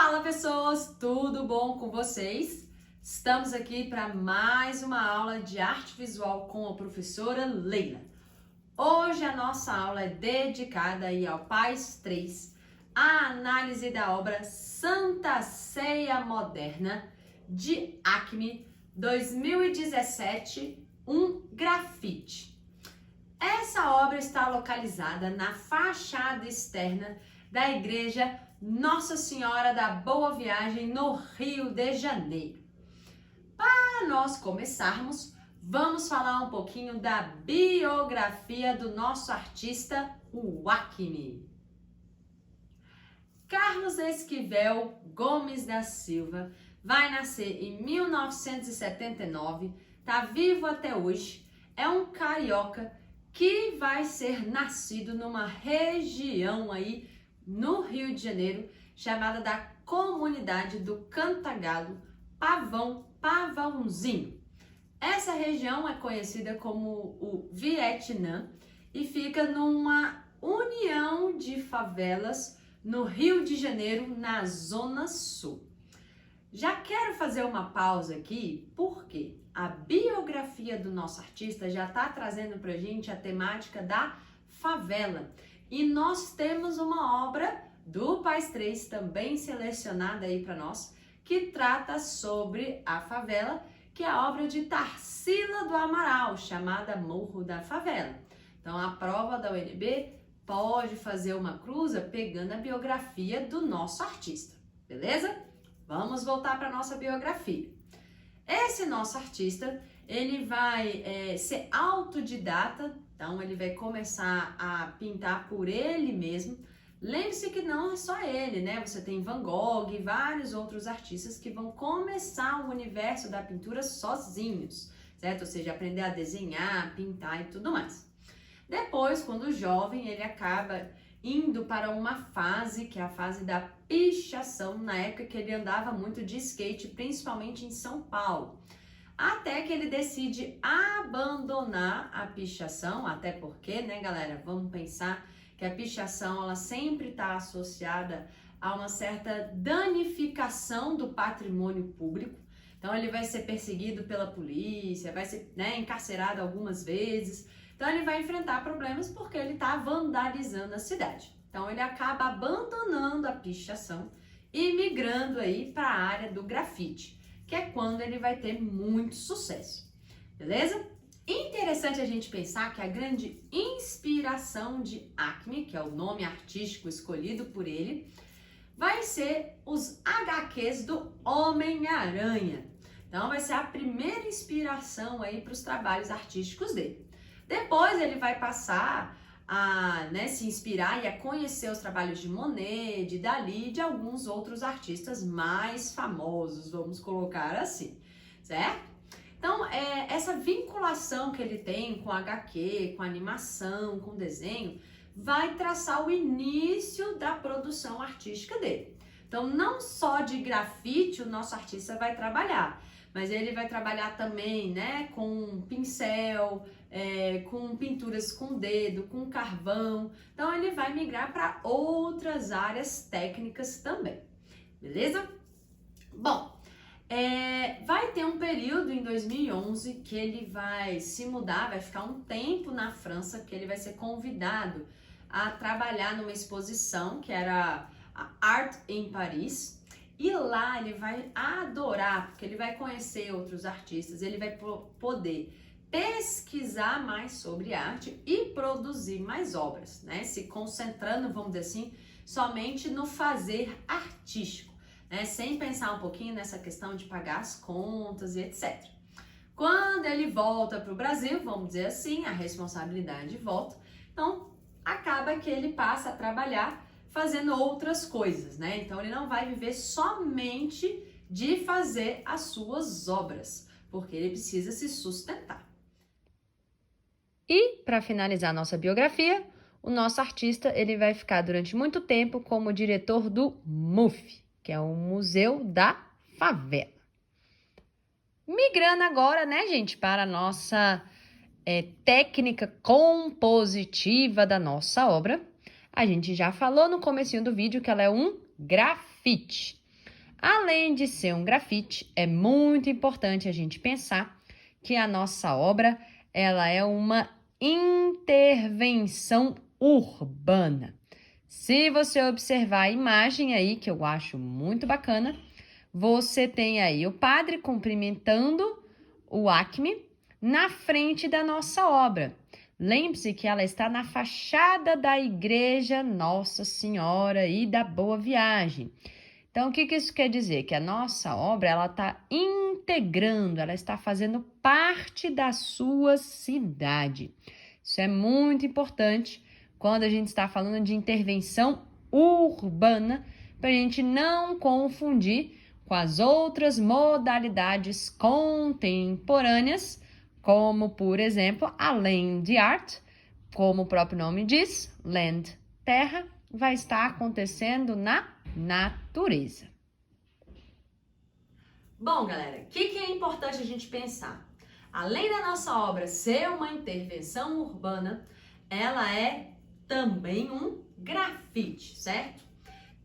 Fala pessoas, tudo bom com vocês? Estamos aqui para mais uma aula de arte visual com a professora Leila. Hoje a nossa aula é dedicada aí ao PAS 3, a análise da obra Santa Ceia Moderna de Acme 2017, um grafite. Essa obra está localizada na fachada externa da igreja Nossa Senhora da Boa Viagem, no Rio de Janeiro. Para nós começarmos, vamos falar um pouquinho da biografia do nosso artista, o Acme. Carlos Esquivel Gomes da Silva vai nascer em 1979, está vivo até hoje, é um carioca que vai ser nascido numa região aí no Rio de Janeiro, chamada da comunidade do Cantagalo, Pavãozinho. Essa região é conhecida como o Vietnã e fica numa união de favelas no Rio de Janeiro, na Zona Sul. Já quero fazer uma pausa aqui, porque a biografia do nosso artista já está trazendo para a gente a temática da favela. E nós temos uma obra do PAS 3 também selecionada aí para nós, que trata sobre a favela, que é a obra de Tarsila do Amaral, chamada Morro da Favela. Então a prova da UNB pode fazer uma cruza pegando a biografia do nosso artista, beleza? Vamos voltar para a nossa biografia. Esse nosso artista, ele vai ser autodidata, então ele vai começar a pintar por ele mesmo. Lembre-se que não é só ele, né? Você tem Van Gogh e vários outros artistas que vão começar o universo da pintura sozinhos, certo? Ou seja, aprender a desenhar, pintar e tudo mais. Depois, quando jovem, ele acaba indo para uma fase, que é a fase da pichação, na época que ele andava muito de skate, principalmente em São Paulo. Até que ele decide abandonar a pichação, até porque, né, galera, vamos pensar que a pichação, ela sempre está associada a uma certa danificação do patrimônio público. Então, ele vai ser perseguido pela polícia, vai ser, né, encarcerado algumas vezes. Então, ele vai enfrentar problemas porque ele está vandalizando a cidade. Então, ele acaba abandonando a pichação e migrando aí para a área do grafite, que é quando ele vai ter muito sucesso, beleza? Interessante a gente pensar que a grande inspiração de Acme, que é o nome artístico escolhido por ele, vai ser os HQs do Homem-Aranha. Então, vai ser a primeira inspiração aí para os trabalhos artísticos dele. Depois ele vai passar a se inspirar e a conhecer os trabalhos de Monet, de Dalí e de alguns outros artistas mais famosos, vamos colocar assim, certo? Então, essa vinculação que ele tem com HQ, com animação, com desenho, vai traçar o início da produção artística dele. Então, não só de grafite o nosso artista vai trabalhar, mas ele vai trabalhar também, né, com pincel, com pinturas com dedo, com carvão. Então, ele vai migrar para outras áreas técnicas também, beleza? Bom, vai ter um período em 2011 que ele vai se mudar, vai ficar um tempo na França, que ele vai ser convidado a trabalhar numa exposição que era a Art em Paris. E lá ele vai adorar, porque ele vai conhecer outros artistas, ele vai poder pesquisar mais sobre arte e produzir mais obras, né? Se concentrando, vamos dizer assim, somente no fazer artístico, né? Sem pensar um pouquinho nessa questão de pagar as contas e etc. Quando ele volta para o Brasil, vamos dizer assim, a responsabilidade volta, então acaba que ele passa a trabalhar fazendo outras coisas, né? Então ele não vai viver somente de fazer as suas obras, porque ele precisa se sustentar. E para finalizar nossa biografia, o nosso artista ele vai ficar durante muito tempo como diretor do MUF, que é o Museu da Favela. Migrando agora, né, gente, para a nossa técnica compositiva da nossa obra. A gente já falou no comecinho do vídeo que ela é um grafite. Além de ser um grafite, é muito importante a gente pensar que a nossa obra ela é uma intervenção urbana. Se você observar a imagem aí, que eu acho muito bacana, você tem aí o padre cumprimentando o Acme na frente da nossa obra. Lembre-se que ela está na fachada da Igreja Nossa Senhora e da Boa Viagem. Então, o que isso quer dizer? Que a nossa obra ela está integrando, ela está fazendo parte da sua cidade. Isso é muito importante quando a gente está falando de intervenção urbana, para a gente não confundir com as outras modalidades contemporâneas, como, por exemplo, a land art, como o próprio nome diz, land, terra, vai estar acontecendo na natureza. Bom, galera, o que é importante a gente pensar? Além da nossa obra ser uma intervenção urbana, ela é também um grafite, certo?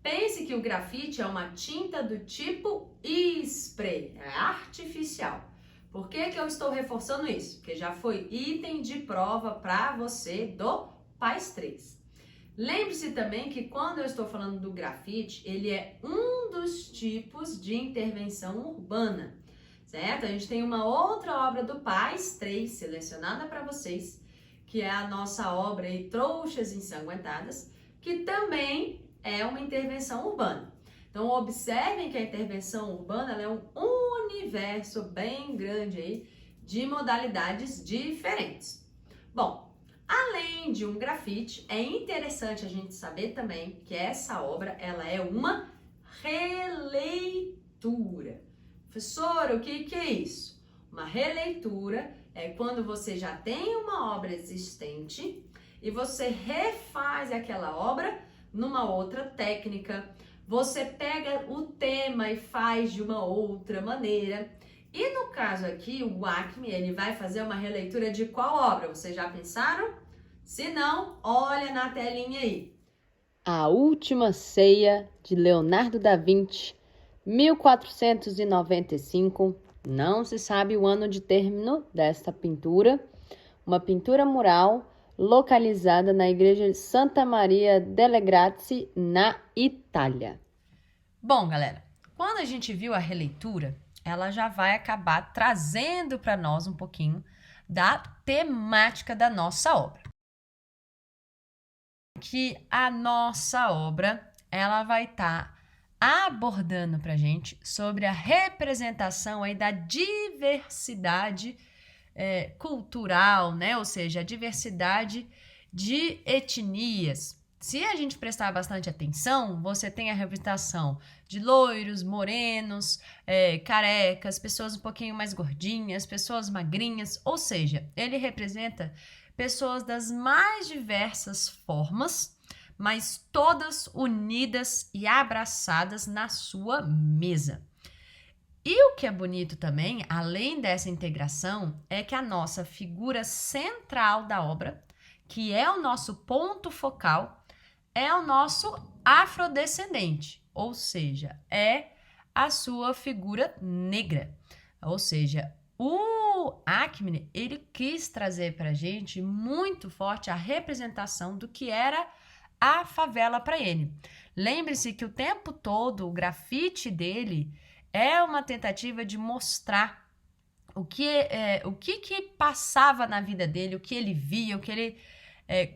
Pense que o grafite é uma tinta do tipo spray, é artificial. Por que eu estou reforçando isso? Porque já foi item de prova para você do PAS 3. Lembre-se também que quando eu estou falando do grafite, ele é um dos tipos de intervenção urbana, certo? A gente tem uma outra obra do PAS 3 selecionada para vocês, que é a nossa obra aí, Trouxas Ensanguentadas, que também é uma intervenção urbana. Então, observem que a intervenção urbana ela é um universo bem grande aí de modalidades diferentes. Bom, além de um grafite, é interessante a gente saber também que essa obra ela é uma releitura. Professora, o que é isso? Uma releitura é quando você já tem uma obra existente e você refaz aquela obra numa outra técnica. Você pega o tema e faz de uma outra maneira. E no caso aqui, o Acme, ele vai fazer uma releitura de qual obra? Vocês já pensaram? Se não, olha na telinha aí. A Última Ceia, de Leonardo da Vinci, 1495. Não se sabe o ano de término desta pintura. Uma pintura mural localizada na igreja de Santa Maria delle Grazie, na Itália. Bom, galera, quando a gente viu a releitura, ela já vai acabar trazendo para nós um pouquinho da temática da nossa obra. Que a nossa obra, ela vai estar abordando para a gente sobre a representação aí da diversidade cultural, né? Ou seja, a diversidade de etnias. Se a gente prestar bastante atenção, você tem a representação de loiros, morenos, carecas, pessoas um pouquinho mais gordinhas, pessoas magrinhas, ou seja, ele representa pessoas das mais diversas formas, mas todas unidas e abraçadas na sua mesa. E o que é bonito também, além dessa integração, é que a nossa figura central da obra, que é o nosso ponto focal, é o nosso afrodescendente, ou seja, é a sua figura negra. Ou seja, o Acme, ele quis trazer para a gente muito forte a representação do que era a favela para ele. Lembre-se que o tempo todo o grafite dele é uma tentativa de mostrar o que passava na vida dele, o que ele via, o que ele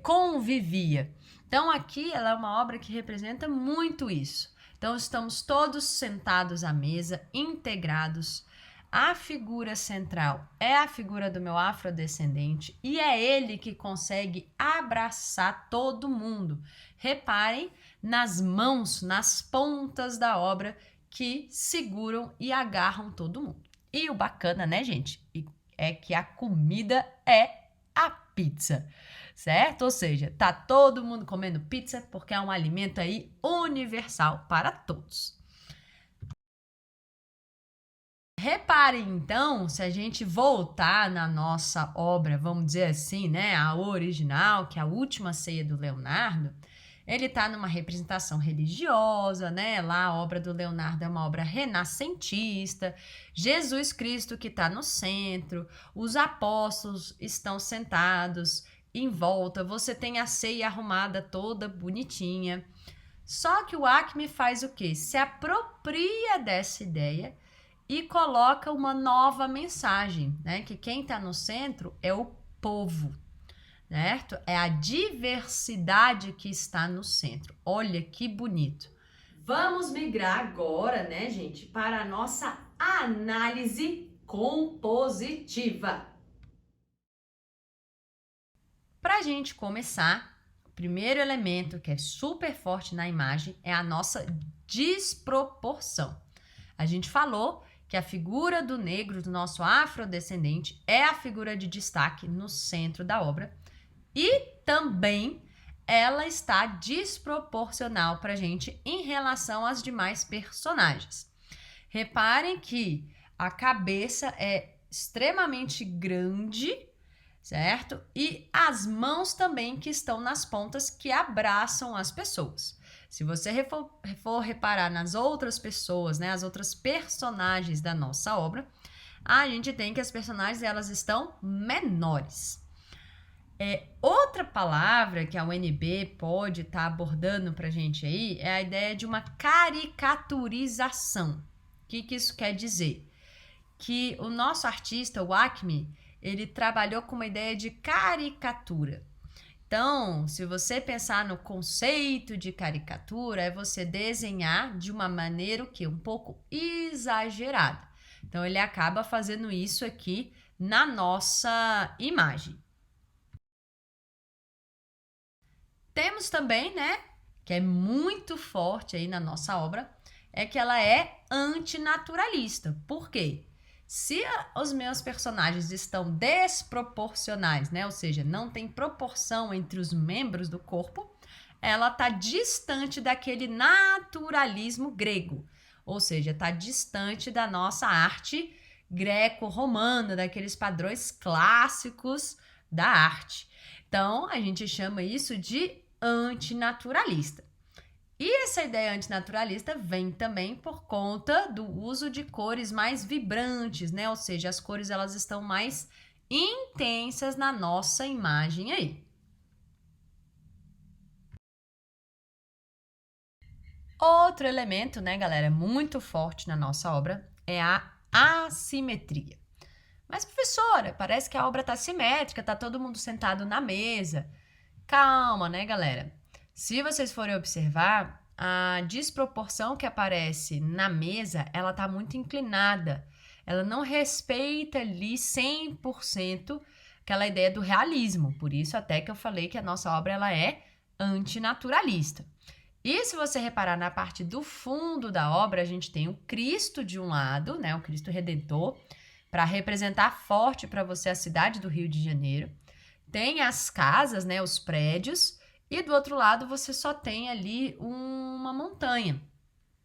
convivia. Então aqui ela é uma obra que representa muito isso. Então estamos todos sentados à mesa, integrados. A figura central é a figura do meu afrodescendente e é ele que consegue abraçar todo mundo. Reparem nas mãos, nas pontas da obra que seguram e agarram todo mundo. E o bacana, né, gente, é que a comida é a pizza, certo? Ou seja, tá todo mundo comendo pizza porque é um alimento aí universal para todos. Reparem, então, se a gente voltar na nossa obra, vamos dizer assim, né, a original, que é a Última Ceia do Leonardo, Ele está numa representação religiosa, né? Lá a obra do Leonardo é uma obra renascentista. Jesus Cristo que está no centro, os apóstolos estão sentados em volta, você tem a ceia arrumada toda bonitinha. Só que o Acme faz o quê? Se apropria dessa ideia e coloca uma nova mensagem, né? Que quem está no centro é o povo, certo? É a diversidade que está no centro. Olha que bonito. Vamos migrar agora, né, gente, para a nossa análise compositiva. Para a gente começar, o primeiro elemento que é super forte na imagem é a nossa desproporção. A gente falou que a figura do negro, do nosso afrodescendente, é a figura de destaque no centro da obra e também ela está desproporcional para a gente em relação às demais personagens. Reparem que a cabeça é extremamente grande, certo? E as mãos também que estão nas pontas que abraçam as pessoas. Se você for reparar nas outras pessoas, né, as outras personagens da nossa obra, a gente tem que as personagens elas estão menores. Outra palavra que a UNB pode estar abordando para a gente aí é a ideia de uma caricaturização. O que isso quer dizer? Que o nosso artista, o Acme, ele trabalhou com uma ideia de caricatura. Então, se você pensar no conceito de caricatura, é você desenhar de uma maneira o quê? Um pouco exagerada. Então, ele acaba fazendo isso aqui na nossa imagem. Temos também, né, que é muito forte aí na nossa obra, é que ela é antinaturalista. Por quê? Se os meus personagens estão desproporcionais, né? Ou seja, não tem proporção entre os membros do corpo, ela está distante daquele naturalismo grego. Ou seja, está distante da nossa arte greco-romana, daqueles padrões clássicos da arte. Então, a gente chama isso de antinaturalista. E essa ideia antinaturalista vem também por conta do uso de cores mais vibrantes, né? Ou seja, as cores elas estão mais intensas na nossa imagem aí. Outro elemento, né, galera, muito forte na nossa obra é a assimetria. Mas, professora, parece que a obra está simétrica, está todo mundo sentado na mesa. Calma, né, galera? Se vocês forem observar, a desproporção que aparece na mesa, ela está muito inclinada. Ela não respeita ali 100% aquela ideia do realismo. Por isso até que eu falei que a nossa obra ela é antinaturalista. E se você reparar na parte do fundo da obra, a gente tem o Cristo de um lado, né, o Cristo Redentor, para representar forte para você a cidade do Rio de Janeiro. Tem as casas, né, os prédios, e do outro lado você só tem ali uma montanha.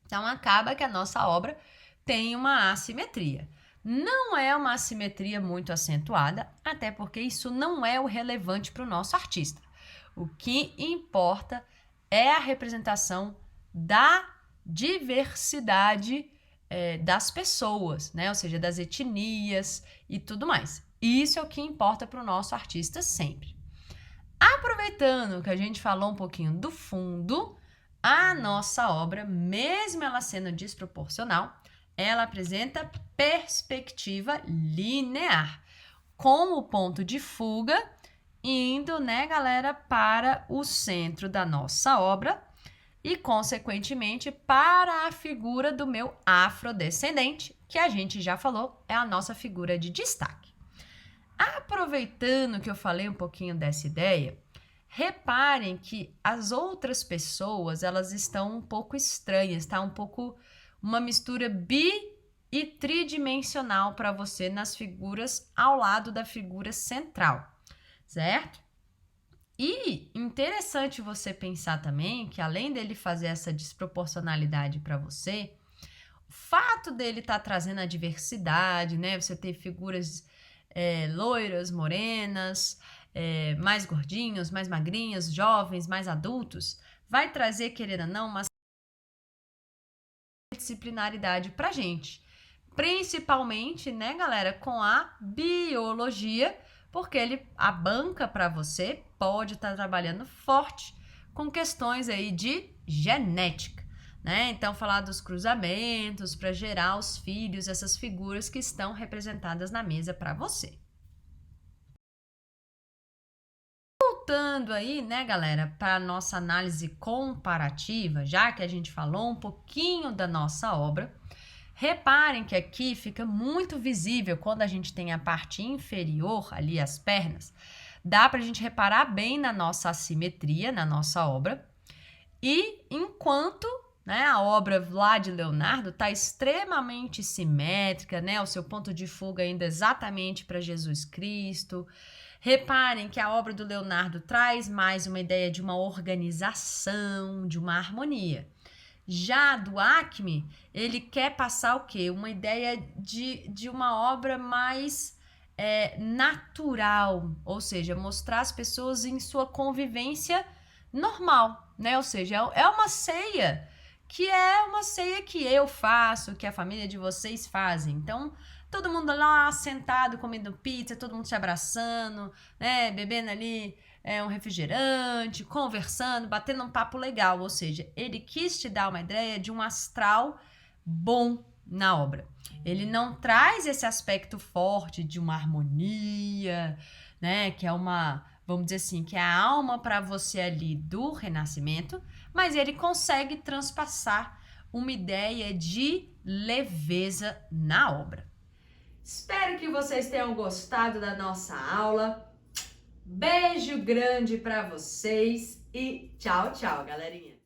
Então acaba que a nossa obra tem uma assimetria. Não é uma assimetria muito acentuada, até porque isso não é o relevante para o nosso artista. O que importa é a representação da diversidade das pessoas, né? Ou seja, das etnias e tudo mais. Isso é o que importa para o nosso artista sempre. Aproveitando que a gente falou um pouquinho do fundo, a nossa obra, mesmo ela sendo desproporcional, ela apresenta perspectiva linear, com o ponto de fuga indo, né, galera, para o centro da nossa obra e, consequentemente, para a figura do meu afrodescendente, que a gente já falou, é a nossa figura de destaque. Aproveitando que eu falei um pouquinho dessa ideia, reparem que as outras pessoas, elas estão um pouco estranhas, tá? Um pouco uma mistura e tridimensional para você nas figuras ao lado da figura central, certo? E interessante você pensar também que além dele fazer essa desproporcionalidade para você, o fato dele estar trazendo a diversidade, né? Você ter figuras loiras, morenas, mais gordinhos, mais magrinhos, jovens, mais adultos, vai trazer, querendo ou não, uma disciplinaridade pra gente. Principalmente, né, galera, com a biologia, porque ele abanca para você, pode estar trabalhando forte com questões aí de genética, né? Então, falar dos cruzamentos para gerar os filhos, essas figuras que estão representadas na mesa para você. Voltando aí, né, galera, para a nossa análise comparativa, já que a gente falou um pouquinho da nossa obra, reparem que aqui fica muito visível quando a gente tem a parte inferior, ali as pernas, dá para a gente reparar bem na nossa assimetria, na nossa obra, e enquanto, né, a obra lá de Leonardo está extremamente simétrica, né, o seu ponto de fuga ainda exatamente para Jesus Cristo. Reparem que a obra do Leonardo traz mais uma ideia de uma organização, de uma harmonia. Já do Acme, ele quer passar o quê? Uma ideia de uma obra mais natural, ou seja, mostrar as pessoas em sua convivência normal, né? Ou seja, é uma ceia que eu faço, que a família de vocês fazem. Então, todo mundo lá sentado comendo pizza, todo mundo se abraçando, né? Bebendo ali um refrigerante, conversando, batendo um papo legal. Ou seja, ele quis te dar uma ideia de um astral bom na obra. Ele não traz esse aspecto forte de uma harmonia, né? Que é uma, vamos dizer assim, que é a alma para você ali do Renascimento, mas ele consegue transpassar uma ideia de leveza na obra. Espero que vocês tenham gostado da nossa aula. Beijo grande para vocês e tchau, tchau, galerinha.